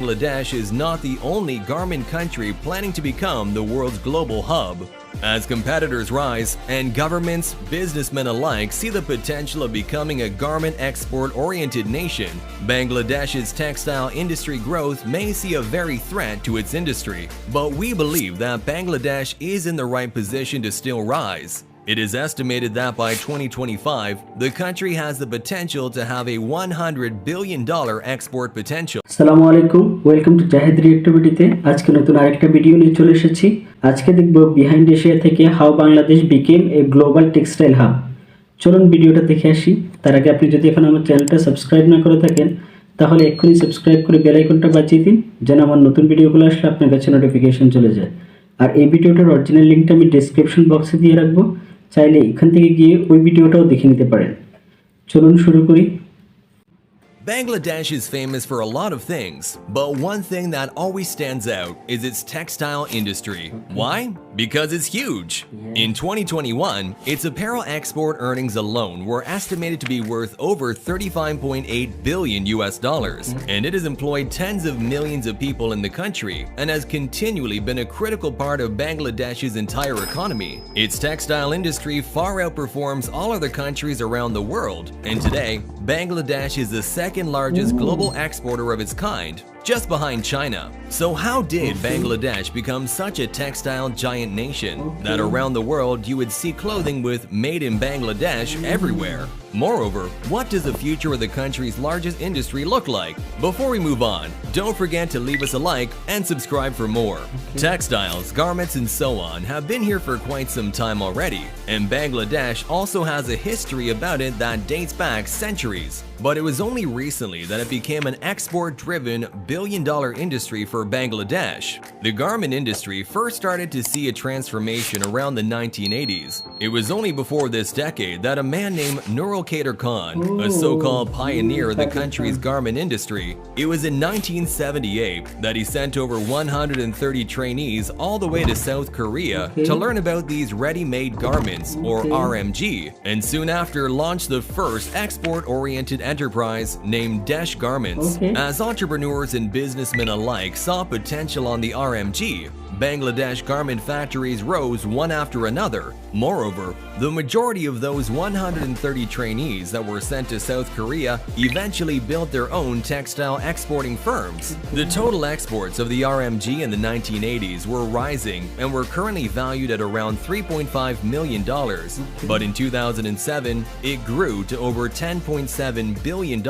Bangladesh is not the only garment country planning to become the world's global hub. As competitors rise and governments, businessmen alike see the potential of becoming a garment export-oriented nation, Bangladesh's textile industry growth may see a very threat to its industry. But we believe that Bangladesh is in the right position to still rise. It is estimated that by 2025, the country has the potential to have a $100 billion export potential. আসসালামু আলাইকুম, welcome to Zahed রিয়েক্টিভিটিতে। আজকে নতুন আরেকটা video নিয়ে চলে এসেছি। আজকে দেখব বিহাইন্ড এশিয়া থেকে how Bangladesh became A global textile hub. চলুন ভিডিওটা দেখে আসি। তার আগে আপনি যদি এখন আমার চ্যানেলটা সাবস্ক্রাইব না করে থাকেন তাহলে এক্ষুনি সাবস্ক্রাইব করে বেল আইকনটা বাজিয়ে দিন, যেন আমার নতুন ভিডিওগুলো আসলে আপনার কাছে নোটিফিকেশন চলে যায়। আর এই ভিডিওটার অরিজিনাল লিংকটা আমি ডেসক্রিপশন বক্সে দিয়ে রাখবো, চাইলে এখান থেকে গিয়ে ওই ভিডিওটাও দেখে নিতে পারেন। চলুন শুরু করি। Bangladesh is famous for a lot of things, but one thing that always stands out is its textile industry. Why? Because it's huge. In 2021, its apparel export earnings alone were estimated to be worth over $35.8 billion, and it has employed tens of millions of people in the country and has continually been a critical part of Bangladesh's entire economy. Its textile industry far outperforms all other countries around the world, and today, Bangladesh is the second largest global exporter of its kind, just behind China. So how did Bangladesh become such a textile giant nation that around the world you would see clothing with "Made in Bangladesh" everywhere? Moreover, what does the future of the country's largest industry look like? Before we move on, don't forget to leave us a like and subscribe for more. Textiles, garments, and so on have been here for quite some time already, and Bangladesh also has a history about it that dates back centuries. But it was only recently that it became an export-driven billion-dollar industry for Bangladesh. The garment industry first started to see a transformation around the 1980s. It was only before this decade that a man named Nurul Kader Khan, a so-called pioneer of the country's garment industry, it was in 1978 that he sent over 130 trainees all the way to South Korea to learn about these ready-made garments, or RMG, and soon after launched the first export-oriented enterprise named Desh Garments. As entrepreneurs and businessmen alike saw potential on the RMG, Bangladesh garment factories rose one after another. Moreover, the majority of those 130 trainees that were sent to South Korea eventually built their own textile exporting firms. The total exports of the RMG in the 1980s were rising and were currently valued at around $3.5 million, but in 2007, it grew to over $10.7 billion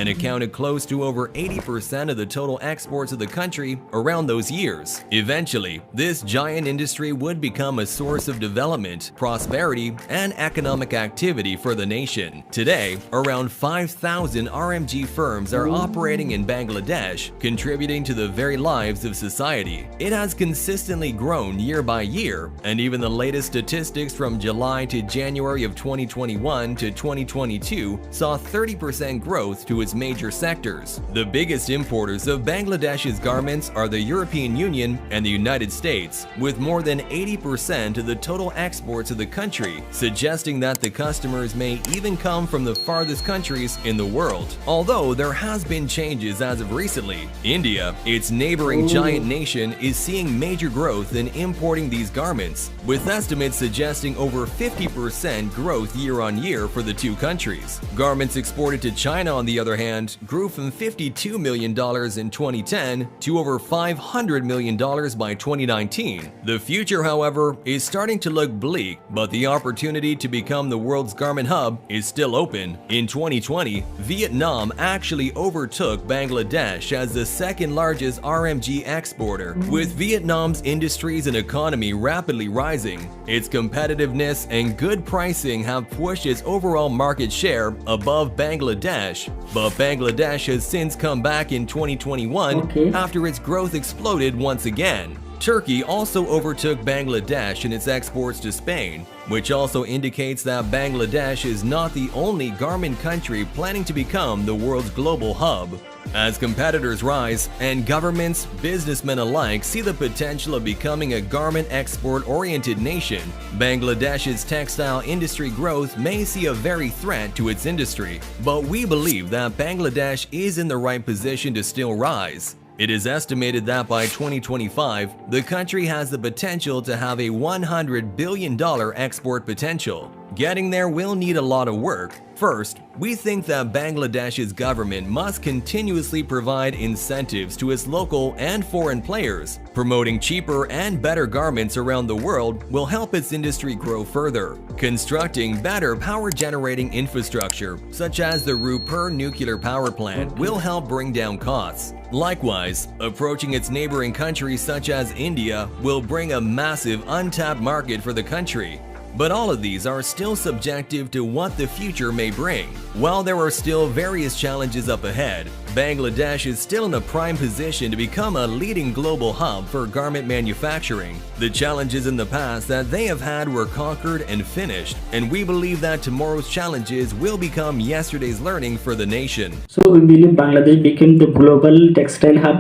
and accounted close to over 80% of the total exports of the country around those years. Eventually, this giant industry would become a source of development, prosperity, and economic activity for the nation. Today, around 5,000 RMG firms are operating in Bangladesh, contributing to the very lives of society. It has consistently grown year by year, and even the latest statistics from July to January of 2021 to 2022 saw 30% growth to its major sectors. The biggest importers of Bangladesh's garments are the European Union and the United States, with more than 80% of the total exports of the country, suggesting that the customers may even come from the farthest countries in the world. Although there has been changes as of recently, India, its neighboring giant nation, is seeing major growth in importing these garments, with estimates suggesting over 50% growth year on year for the two countries. Garments exported to China, on the other hand, grew from $52 million in 2010 to over $500 million by 2019. The future, however, is starting to look bleak, but the opportunity to become the world's garment hub is still open. In 2020, Vietnam actually overtook Bangladesh as the second largest RMG exporter, with Vietnam's industries and economy rapidly rising. Its competitiveness and good pricing have pushed its overall market share above Bangladesh, but Bangladesh has since come back in 2021 after its growth exploded once again. Turkey also overtook Bangladesh in its exports to Spain, which also indicates that Bangladesh is not the only garment country planning to become the world's global hub. As competitors rise and governments, businessmen alike see the potential of becoming a garment export-oriented nation, Bangladesh's textile industry growth may see a very threat to its industry. But we believe that Bangladesh is in the right position to still rise. It is estimated that by 2025, the country has the potential to have a $100 billion export potential. Getting there will need a lot of work. First, we think that Bangladesh's government must continuously provide incentives to its local and foreign players. Promoting cheaper and better garments around the world will help its industry grow further. Constructing better power-generating infrastructure, such as the Rupur nuclear power plant, will help bring down costs. Likewise, approaching its neighboring countries such as India will bring a massive untapped market for the country. But all of these are still subjective to what the future may bring. While there are still various challenges up ahead, Bangladesh is still in a prime position to become a leading global hub for garment manufacturing. The challenges in the past that they have had were conquered and finished, and we believe that tomorrow's challenges will become yesterday's learning for the nation. So we believe Bangladesh became the global textile hub.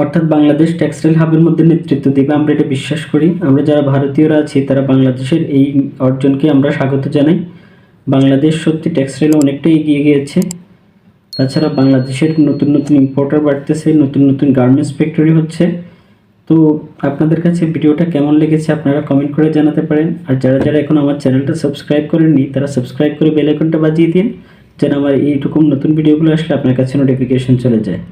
অর্থাৎ Bangladesh textile হাবের মধ্যে নেতৃত্ব দিবে, আমরা এটা বিশ্বাস করি। আমরা যারা ভারতীয়রা আছি তারা বাংলাদেশের এই অর্জনকে আমরা স্বাগত জানাই। বাংলাদেশ সত্যি টেক্সটাইলে অনেকটাই এগিয়ে গিয়েছে। তাছাড়া বাংলাদেশের নতুন নতুন ইম্পোর্টার বাড়তেছে, নতুন নতুন গার্মেন্টস ফ্যাক্টরি হচ্ছে। তো আপনাদের কাছে ভিডিওটা কেমন লেগেছে আপনারা কমেন্ট করে জানাতে পারেন। আর যারা যারা এখন আমার চ্যানেলটা সাবস্ক্রাইব করেননি তারা সাবস্ক্রাইব করে বেল আইকনটা বাজিয়ে দিন, যেন আমার এইরকম নতুন ভিডিওগুলো আসলে আপনার কাছে নোটিফিকেশন চলে যায়।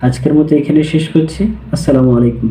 আজকের মতো এখানে শেষ করছি। আসসালামু আলাইকুম।